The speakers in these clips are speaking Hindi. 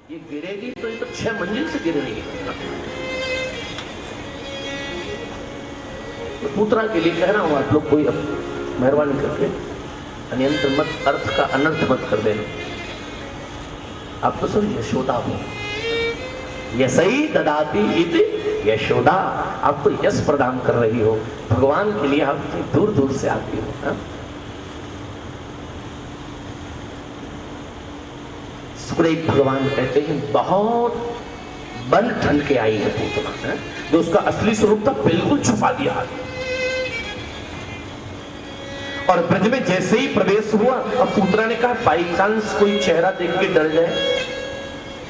ये गिरेगी तो ये तो 6 मंजिल से गिर रही है। तो पूतना के लिए कह रहा हूं आप लोग कोई अब मेहरबानी करके अन्यंत्र मत, अर्थ का अनर्थ मत कर देना। आप तो सब यशोदा हो, यशई ददाती इति यशोदा, आप तो यश प्रदान कर रही हो भगवान के लिए, आप दूर दूर से आती हो। हा? सुखदेव भगवान कहते हैं बहुत बन ठन के आई है पूतना, जो उसका असली स्वरूप था बिल्कुल छुपा दिया। और ब्रज में जैसे ही प्रवेश हुआ, अब पूतना ने कहा बाई चांस कोई चेहरा देख के डर जाए,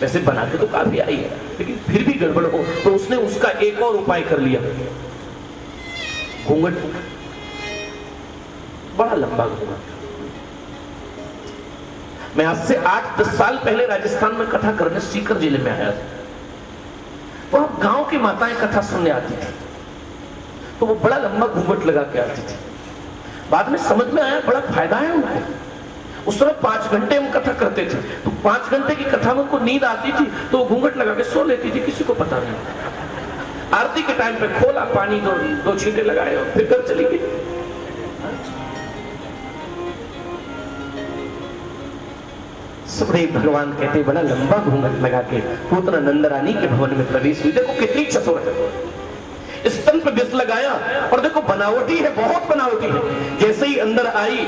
वैसे बना के तो काफी आई है लेकिन फिर भी गड़बड़ हो, तो उसने उसका एक और उपाय कर लिया, घूंघट, बड़ा लंबा घूंघट। मैं आज से 8-10 साल पहले राजस्थान में कथा करने सीकर जिले में आया था। वहां गांव की माताएं कथा सुनने आती थी, तो वो बड़ा लंबा घूंघट लगा के आती थी। बाद में समझ में आया बड़ा फायदा है उनको। उस समय 5 घंटे हम कथा करते थे, तो 5 घंटे की कथा में उनको नींद आती थी तो वो घूंघट लगा के सो लेती थी, किसी को पता नहीं। आरती के टाइम पे खोला, पानी दो छींटे लगाए और फिर घर चली गई। सुखदेव भगवान कहते बड़ा लंबा घूंघट लगा के पूतना नंदरानी के भवन में प्रवेश हुई। देखो कितनी चतुर है, स्तन पे विष लगाया और देखो बनावटी है, बहुत बनावटी है। जैसे ही अंदर आई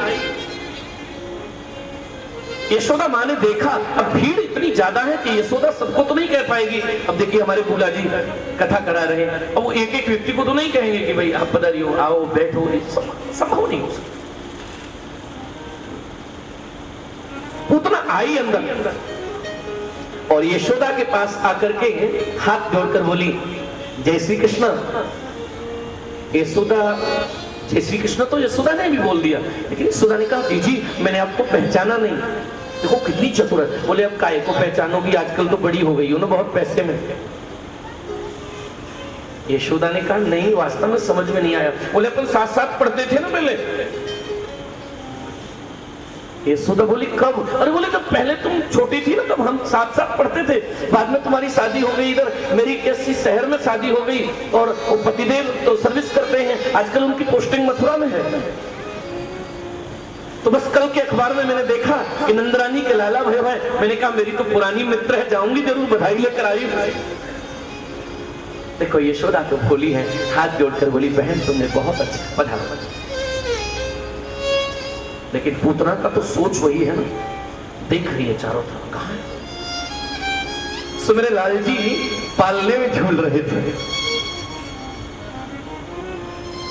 यशोदा माँ ने देखा, अब भीड़ इतनी ज्यादा है कि यशोदा सबको तो नहीं कह पाएगी। अब देखिए हमारे बुला जी कथा करा रहे हैं, अब वो एक एक व्यक्ति को तो नहीं कहेंगे कि भाई आप पधारियो, आओ बैठो, संभव नहीं हो सकता। पूतना आई अंदर और यशोदा के पास आकर के हाथ जोड़कर बोली जय श्री कृष्ण। यशोदा जय श्री कृष्ण तो यशोदा ने भी बोल दिया, लेकिन यशोदा ने कहा जी मैंने आपको पहचाना नहीं। देखो कितनी चतुर है। बोले अब काय को पहचानोगी, आजकल तो बड़ी हो गई हो ना बहुत पैसे में। यशोदा ने कहा नहीं वास्तव में समझ में नहीं आया। बोले अपन साथ साथ पढ़ते थे ना पहले। यशोदा बोली कब? अरे बोले जब पहले तुम छोटी थी ना तब हम साथ साथ पढ़ते थे, बाद में तुम्हारी शादी हो गई, इधर मेरी किसी शहर में शादी हो गई और वो पतिदेव तो सर्विस करते हैं, आजकल उनकी पोस्टिंग मथुरा में है। तो बस कल के अखबार में मैंने देखा कि नंदरानी के लाला भय है। मैंने कहा मेरी तो पुरानी मित्र है, जाऊंगी जरूर, बधाई लेकर आई। देखो यशोदा तो बोली है, हाथ जोड़कर बोली बहन तुमने बहुत अच्छा पढ़ा। लेकिन पूतना का तो सोच वही है ना, देख रही है चारों तरफ कहां है। सो मेरे लाल जी पालने में झूल रहे थे।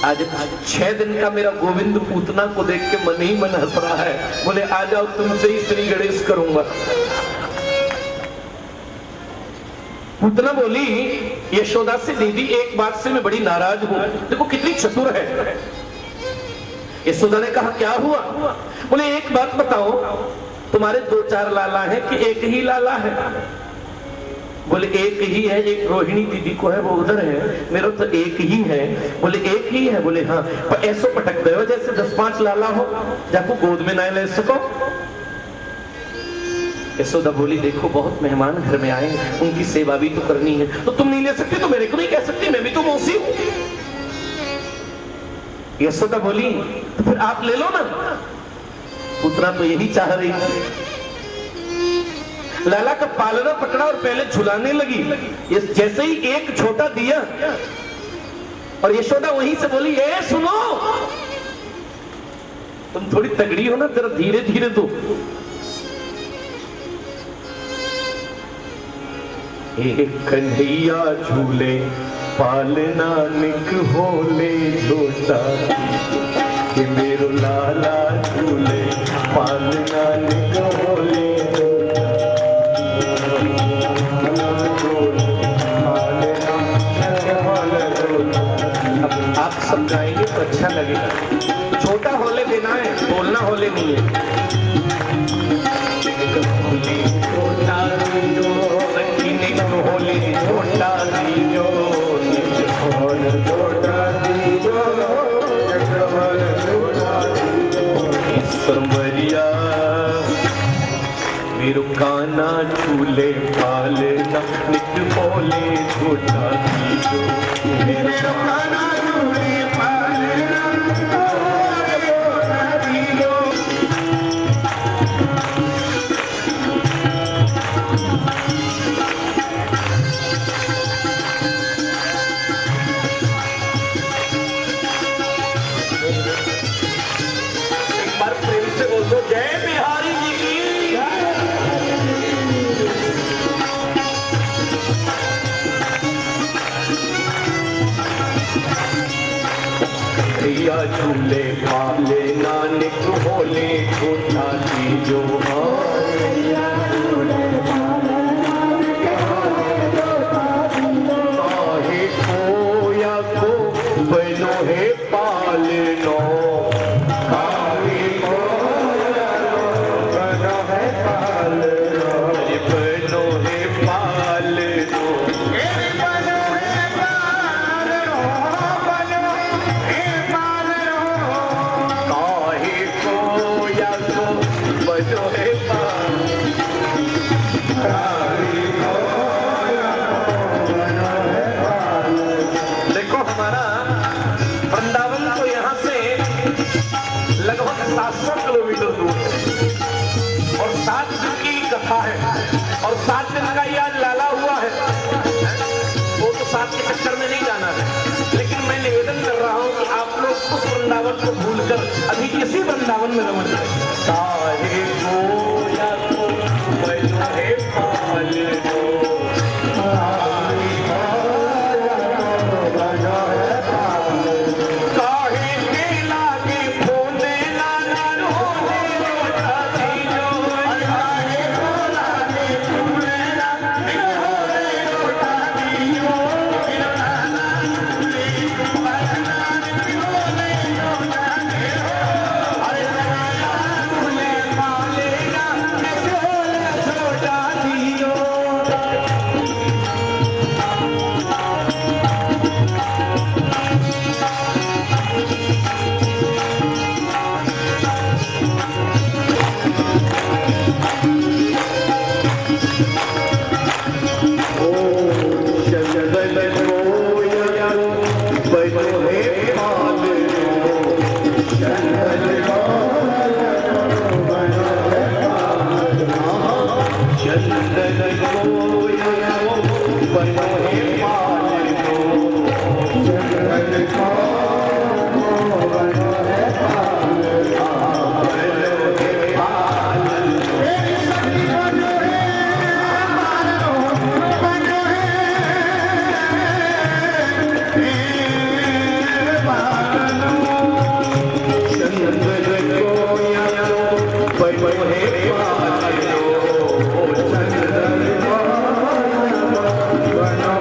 आज 6 दिन का मेरा गोविंद पूतना को देख के मन ही मन हंस रहा है। बोले आ जाओ तुमसे ही श्री गणेश करूंगा। पूतना बोली यशोदा से दीदी एक बात से मैं बड़ी नाराज हूं। देखो कितनी चतुर है। यशोदा ने कहा क्या हुआ? बोले एक बात बताओ, तुम्हारे 2-4 लाला हैं कि एक ही लाला है? बोले एक ही है, एक रोहिणी दीदी को है वो उधर है, मेरा तो एक ही है। बोले एक ही है? बोले हाँ। पर ऐसो पटक गए हो जैसे 10-5 लाला हो, जाको गोद में ना ले सको। यशोदा बोली देखो बहुत मेहमान घर में आए, उनकी सेवा भी तो करनी है, तो तुम नहीं ले सकती तो मेरे को नहीं कह सकती, मैं भी तो मौसी हूं। यशोदा बोली तो फिर आप ले लो ना। पुत्रा तो यही चाह रही थी। लाला का पालना पकड़ा और पहले झुलाने लगी। जैसे ही एक छोटा दिया और यशोदा वहीं से बोली ए सुनो, तुम थोड़ी तगड़ी हो ना, जरा धीरे धीरे दो। एक कन्हैया झूले पालना निक होले झोटा, कि मेरो लाला झूले पालना निक होले। अब आप सब गाएंगे तो अच्छा लगेगा। छोटा होले देना है, बोलना होले नहीं है। होली छोटा दीजो, संवरिया मेरू काना झूले पालना नित बोले छोटा दीजो मेरे रुखाना झूले पालना छोटा दीजो। एक बार प्रेम से बोल दो जय बिहारी जी की। भैया झूले पाले नानक बोले छोटा दीजो काहे खोया को बनो है पालनो काहे खोया बनो है पालनो बनो है पालनो बनो है पालनो बनो है पालनो काहे खोया को बनो है देखो हमारा वृंदावन तो यहाँ से लगभग 700 किलोमीटर दूर है और 7 दिन की कथा है और 7 दिन का ये आज लाला हुआ है। वो तो 7 के चक्कर में नहीं जाना है, लेकिन मैं निवेदन कर रहा हूँ कि आप लोग उस वृंदावन को भूलकर अभी किसी वृंदावन में रमन जाए। काहे खोया को बनो है पालनो काहे के लागे फोने लाना रोने छोटा दीजो काहे को लागे फोने लाना रोने छोटा दीजो नाना झूले पालना रोने छोटा दीजो अरे नाना झूले पालेगा झोले छोटा दीजो। Bueno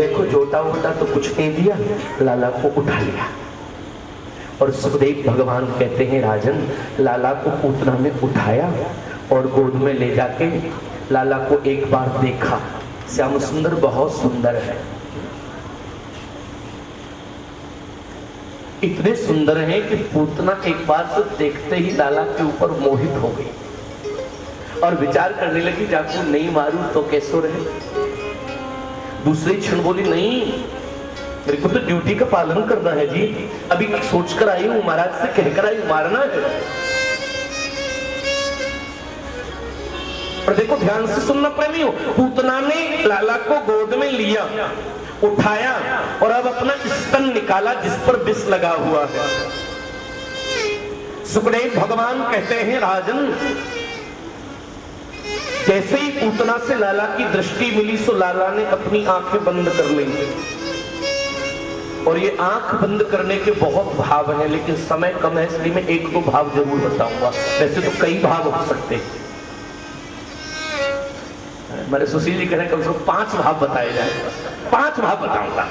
देखो जोटा वोटा तो कुछ नहीं दिया, लाला को उठा लिया। और सुखदेव भगवान कहते हैं राजन, लाला को पूतना ने उठाया और गोद में ले जाके लाला को एक बार देखा। श्याम सुंदर बहुत सुंदर है, इतने सुंदर हैं कि पूतना एक बार तो देखते ही लाला के ऊपर मोहित हो गई और विचार करने लगी, जाकू नहीं मारूं तो कैसो रहे। दूसरे क्षण बोली, नहीं मेरे को तो ड्यूटी का पालन करना है जी, अभी सोच कर आई हूं, महाराज से कहकर आई हूं, मारना है। और देखो ध्यान से सुनना प्रेमी हो, पूतना ने लाला को गोद में लिया, उठाया और अब अपना स्तन निकाला जिस पर विष लगा हुआ है। सुखदेव भगवान कहते हैं राजन, जैसे ही पूतना से लाला की दृष्टि मिली सो लाला ने अपनी आंखें बंद कर ली। और ये आंख बंद करने के बहुत भाव हैं, लेकिन समय कम है इसलिए मैं एक दो भाव जरूर बताऊंगा, वैसे तो कई भाव हो सकते हैं। मेरे सुशील जी कह रहे हैं कम से कम 5 भाव बताए जाए, 5 भाव बताऊंगा।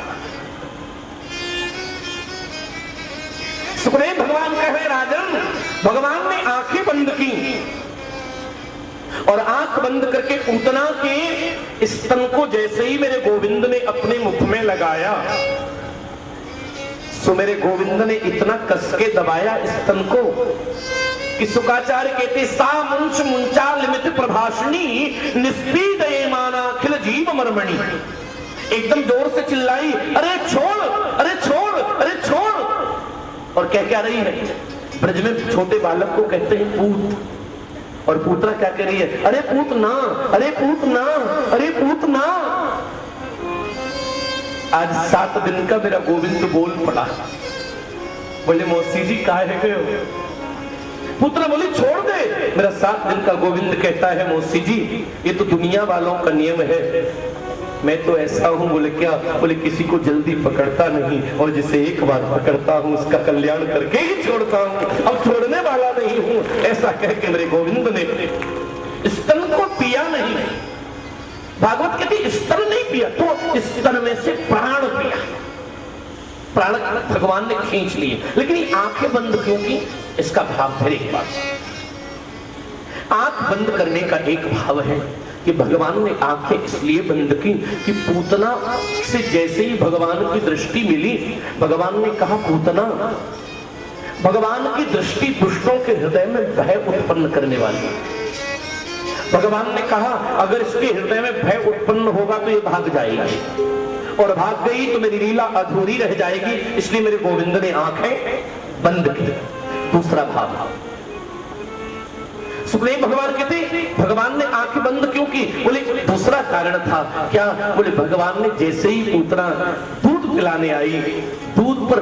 सुखदेव भगवान कह रहे राजन, भगवान ने आंखें बंद की और आंख बंद करके पूतना के स्तन को जैसे ही मेरे गोविंद ने अपने मुख में लगाया, सो मेरे गोविंद ने इतना कस के दबाया स्तन को कि शुकाचार्य कहते सा मुंच मुंचा लिमित प्रभाषणी निस्पीडये मानाखिल जीव मर्मणि। एकदम जोर से चिल्लाई, अरे छोड़, अरे छोड़, अरे छोड़। और क्या रही है, ब्रज में छोटे बालक को कहते हैं पूत, और पूतना क्या कह रही है, अरे पूत ना, अरे पूत ना, अरे पूत ना। आज 7 दिन का मेरा गोविंद बोल पड़ा, बोले मौसी जी काहे गए हो? पुत्र बोली छोड़ दे, मेरा 7 दिन का गोविंद कहता है मौसी जी ये तो दुनिया वालों का नियम है, मैं तो ऐसा हूं। बोले क्या? बोले किसी को जल्दी पकड़ता नहीं और जिसे एक बार पकड़ता हूं उसका कल्याण करके ही छोड़ता हूं, अब छोड़ने वाला नहीं हूं। ऐसा कह के मेरे गोविंद ने स्तन को पिया नहीं, भागवत कहती स्तन नहीं पिया तो स्तन में से प्राण पिया, प्राण भगवान ने खींच लिए। लेकिन ये आंखें बंद क्यों की, इसका भाव फिर एक बार, आंख बंद करने का एक भाव है कि भगवान ने आंखें इसलिए बंद की कि पूतना से जैसे ही भगवान की दृष्टि मिली, भगवान ने कहा पूतना, भगवान की दृष्टि दुष्टों के हृदय में भय उत्पन्न करने वाली है। भगवान ने कहा अगर इसके हृदय में भय उत्पन्न होगा तो ये भाग जाएगी, और भाग गई तो मेरी लीला अधूरी रह जाएगी, इसलिए मेरे गोविंद ने आंखें बंद की। दूसरा भाव, सुखदेव भगवान कहते भगवान ने आंखें बंद क्यों की? बोले दूसरा कारण था। क्या? बोले भगवान ने जैसे ही पूतना दूध पिलाने आई, दूध पर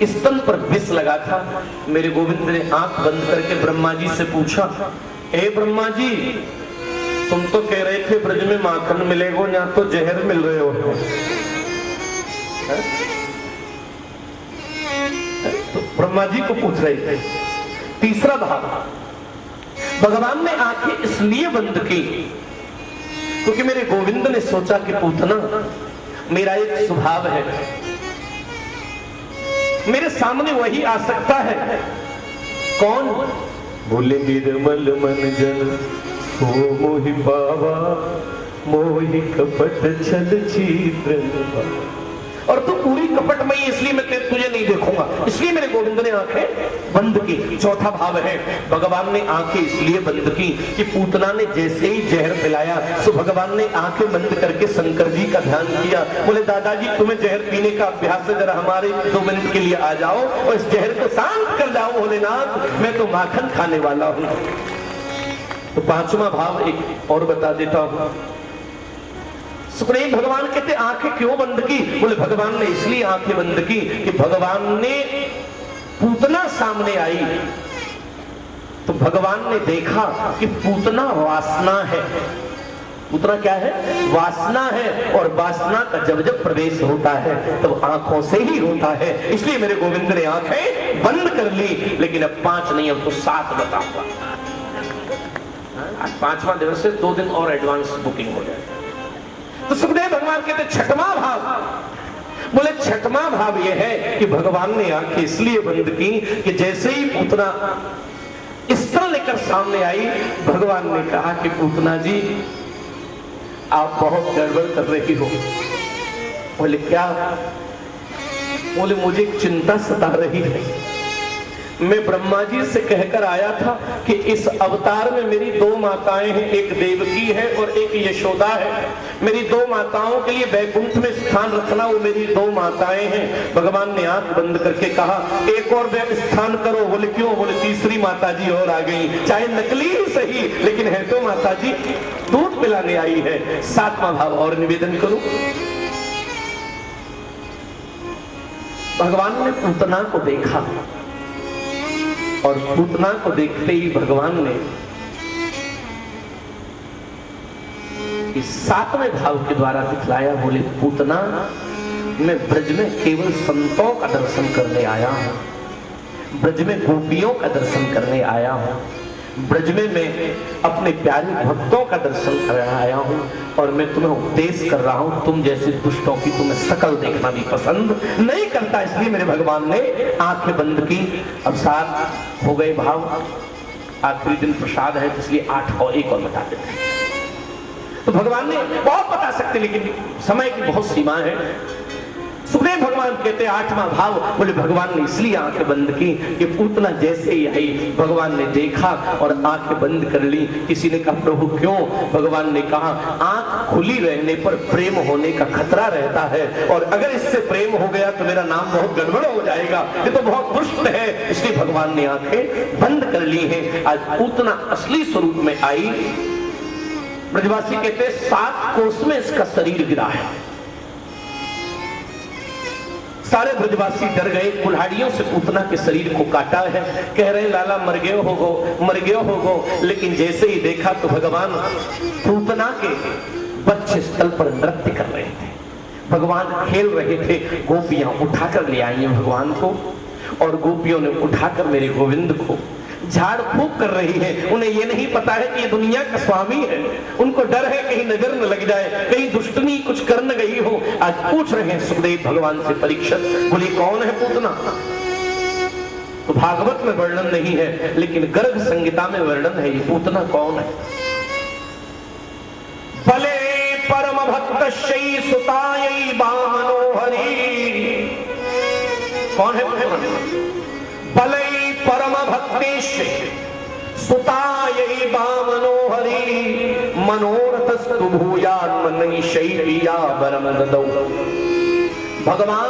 स्तन पर विष लगा था, मेरे गोविंद ने आंख बंद करके ब्रह्मा जी से पूछा, ए ब्रह्मा जी तुम तो कह रहे थे ब्रज में माखन मिलेगा, यहाँ तो जहर मिल रहे हो। तो ब्रह्मा जी को पूछ रहे थे। तीसरा भाव, भगवान ने आंखें इसलिए बंद की क्योंकि मेरे गोविंद ने सोचा कि पूतना मेरा एक स्वभाव है, मेरे सामने वही आ सकता है। कौन? बोले निर्मल मन जन सो मोहि पावा, मोहि कपट छल छिद्र। और तू पूरी कपटमयी, इसलिए मैं तुझे नहीं देखूंगा, इसलिए मेरे गोविंद ने आंखें बंद की। चौथा भाव है, भगवान ने आंखें इसलिए बंद की कि पूतना ने जैसे ही जहर पिलाया तो भगवान ने आंखें बंद करके शंकर जी का ध्यान किया। बोले दादाजी तुम्हें जहर पीने का अभ्यास है, जरा हमारे 2 मिनट के लिए आ जाओ और इस जहर को शांत कर जाओ भोलेनाथ, मैं तो माखन खाने वाला हूं। तो 5वां भाव एक और बता देता हूं। सुखदेव भगवान कहते आंखें क्यों बंद की? बोले भगवान ने इसलिए आंखें बंद की कि भगवान ने पूतना सामने आई तो भगवान ने देखा कि पूतना वासना है। पूतना क्या है? वासना है, और वासना का जब जब प्रवेश होता है तब तो आंखों से ही होता है, इसलिए मेरे गोविंद ने आंखें बंद कर ली। लेकिन अब 5 नहीं, अब तो 7 बताऊंगा। आज 5वां दिवस से 2 दिन और एडवांस बुकिंग हो जाएगा। तो सुखदेव भगवान कहते छठवां भाव, बोले छठवां भाव यह है कि भगवान ने आंखें इसलिए बंद की कि जैसे ही पूतना स्थल लेकर सामने आई, भगवान ने कहा कि पूतना जी आप बहुत गड़बड़ कर रही हो। बोले क्या? बोले मुझे चिंता सता रही है। मैं ब्रह्मा जी से कहकर आया था कि इस अवतार में मेरी दो माताएं हैं, एक देवकी है और एक यशोदा है। मेरी दो माताओं के लिए वैकुंठ में स्थान रखना, वो मेरी दो माताएं हैं। भगवान ने आंख बंद करके कहा एक और स्थान करो। बोले क्यों? बोले तीसरी माता जी और आ गई, चाहे नकली ही सही लेकिन है तो माता जी, दूध पिलाने आई है। सातवां भाव और निवेदन करूं। भगवान ने पूतना को देखा और पूतना को देखते ही भगवान ने इस सातवें भाव के द्वारा दिखलाया। बोले पूतना, मैं ब्रज में केवल संतों का दर्शन करने आया हूं, ब्रज में गोपियों का दर्शन करने आया हूं, ब्रज में मैं अपने प्यारे भक्तों का दर्शन करने आया हूं और मैं तुम्हें उपदेश कर रहा हूं। तुम जैसे दुष्टों की तुम्हें शकल देखना भी पसंद नहीं करता, इसलिए मेरे भगवान ने आंखें बंद की। अब 7 हो गए भाव, आखिरी दिन प्रसाद है तो इसलिए 8 और 1 और बता देते हैं। तो भगवान ने बहुत बता सकते लेकिन समय की बहुत सीमा है। सुखदेव भगवान कहते 8वां भाव, बोले भगवान ने इसलिए आंखें बंद की कि पूतना जैसे ही आई भगवान ने देखा और आंखें बंद कर ली। किसी ने कहा प्रभु क्यों? भगवान ने कहा आंख खुली रहने पर प्रेम होने का खतरा रहता है और अगर इससे प्रेम हो गया तो मेरा नाम बहुत गड़बड़ हो जाएगा, ये तो बहुत दुष्ट है। इसलिए भगवान ने आंखें बंद कर ली हैं। आज पूतना असली स्वरूप में आई। ब्रजवासी कहते 7 कोस में इसका शरीर गिरा है। सारे ब्रजवासी डर गए, कुल्हाड़ियों से पूतना के शरीर को काटा है। कह रहे लाला मर गए होगो। लेकिन जैसे ही देखा तो भगवान पूतना के बच्चे स्थल पर नृत्य कर रहे थे, भगवान खेल रहे थे। गोपियां उठाकर ले आई हैं भगवान को और गोपियों ने उठाकर मेरे गोविंद को झाड़ फूक कर रही है। उन्हें यह नहीं पता है कि ये दुनिया का स्वामी है, उनको डर है कहीं नजर न लग जाए, कहीं दुष्टनी कुछ कर न गई हो। आज पूछ रहे हैं सुखदेव भगवान से परीक्षित, बोले कौन है पूतना? तो भागवत में वर्णन नहीं है लेकिन गर्ग संहिता में वर्णन है। ये पूतना कौन है? भले परम भक्त शयी सुतायई बामनो हरि। कौन है पूतना? भले परम भक्तेश सुतायै बामनो हरि मनोरथस्तु भूयात् मनैशैया वरम ददौ। भगवान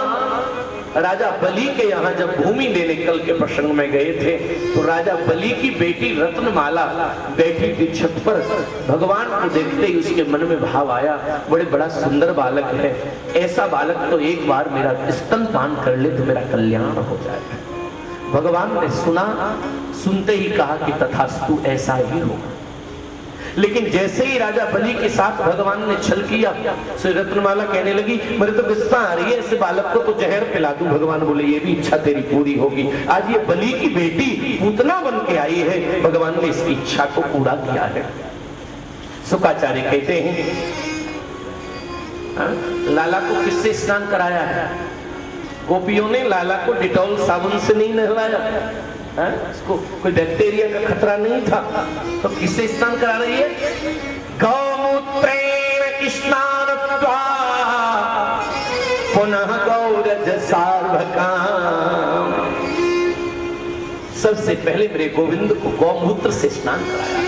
राजा बलि के यहाँ जब भूमि लेने कल के प्रसंग में गए थे तो राजा बलि की बेटी रत्नमाला बैठी थी छत पर। भगवान को देखते ही उसके मन में भाव आया, बड़े बड़ा सुंदर बालक है, ऐसा बालक तो एक बार मेरा स्तनपान कर ले तो मेरा कल्याण हो जाएगा। भगवान ने सुना, सुनते ही कहा कि तथास्तु ऐसा ही होगा। लेकिन जैसे ही राजा बलि के साथ भगवान ने छल किया, श्री रत्नमाला कहने लगी मेरे तो गुस्सा आ रही है, इस बालक को तो जहर पिला दूं। भगवान बोले ये भी इच्छा तेरी पूरी होगी। आज ये बलि की बेटी पूतना बन के आई है, भगवान ने इसकी इच्छा को पूरा किया है। शुकाचार्य कहते हैं लाला को किससे स्नान कराया है? गोपियों ने लाला को डिटॉल साबुन से नहीं नहलाया, उसको कोई बैक्टीरिया का खतरा नहीं था, तो किससे स्नान करा रही है? गौमूत्रेण स्नानत्वा पुनः गौरज सार्वकाम। सबसे पहले मेरे गोविंद को गौमूत्र से स्नान कराया।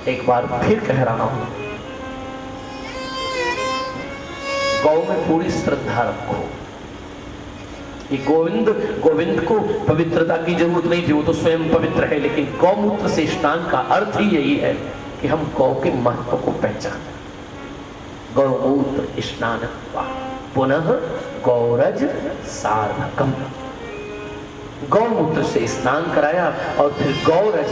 एक बार फिर कह रहा हूं, गौ में पूरी श्रद्धा रखो। ये गोविंद को पवित्रता की जरूरत नहीं थी, वो तो स्वयं पवित्र है, लेकिन गौमूत्र से स्नान का अर्थ ही यही है कि हम गौ के महत्व को पहचानें। गौमूत्र स्नान पुनः गौरज सार्वकम। गौमूत्र से स्नान कराया और फिर गौरज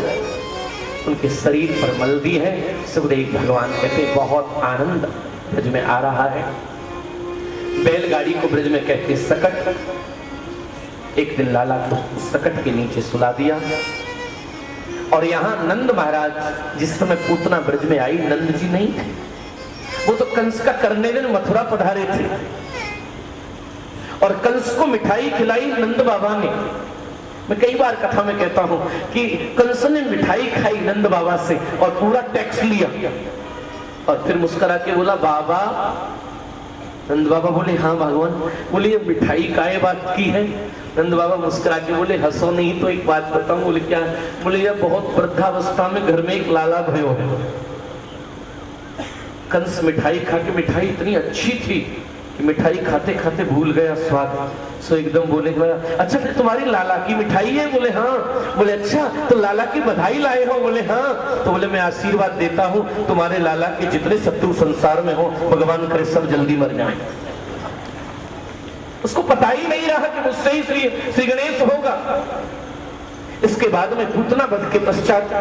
उनके शरीर पर मल दी है। सुखदेव भगवान कहते बहुत आनंद ब्रज में आ रहा है। बैलगाड़ी को ब्रज में कहते सकट। एक दिन लाला को सकट के नीचे सुला दिया और यहाँ नंद महाराज जिस समय पूतना ब्रज में आई, नंद जी नहीं थे, वो तो कंस का कर्णेवन मथुरा पधारे थे और कंस को मिठाई खिलाई नंद बाबा ने। मैं कई बार कथा में कहता हूं कि कंस ने मिठाई खाई नंद बाबा से और पूरा टैक्स लिया और फिर मुस्कुरा के बोला बाबा। नंद बाबा बोले हाँ भगवान। बोले ये मिठाई काहे बात की है? नंद बाबा मुस्कुरा के बोले हंसो नहीं तो एक बात बताऊं। बोले क्या? बोले ये बहुत वृद्धावस्था में घर में एक लाला भयो है। कंस मिठाई खा के, मिठाई इतनी अच्छी थी कि मिठाई खाते खाते भूल गया स्वाद, सो एकदम बोले अच्छा फिर तुम्हारी लाला की मिठाई है? बोले हाँ। बोले अच्छा तो लाला की बधाई लाए हो? बोले हाँ। तो बोले मैं आशीर्वाद देता हूँ तुम्हारे लाला के जितने शत्रु संसार में हो भगवान करे सब जल्दी मर जाए। उसको पता ही नहीं रहा कि मुझसे ही श्री गणेश होगा। इसके बाद में पूतना वध के पश्चात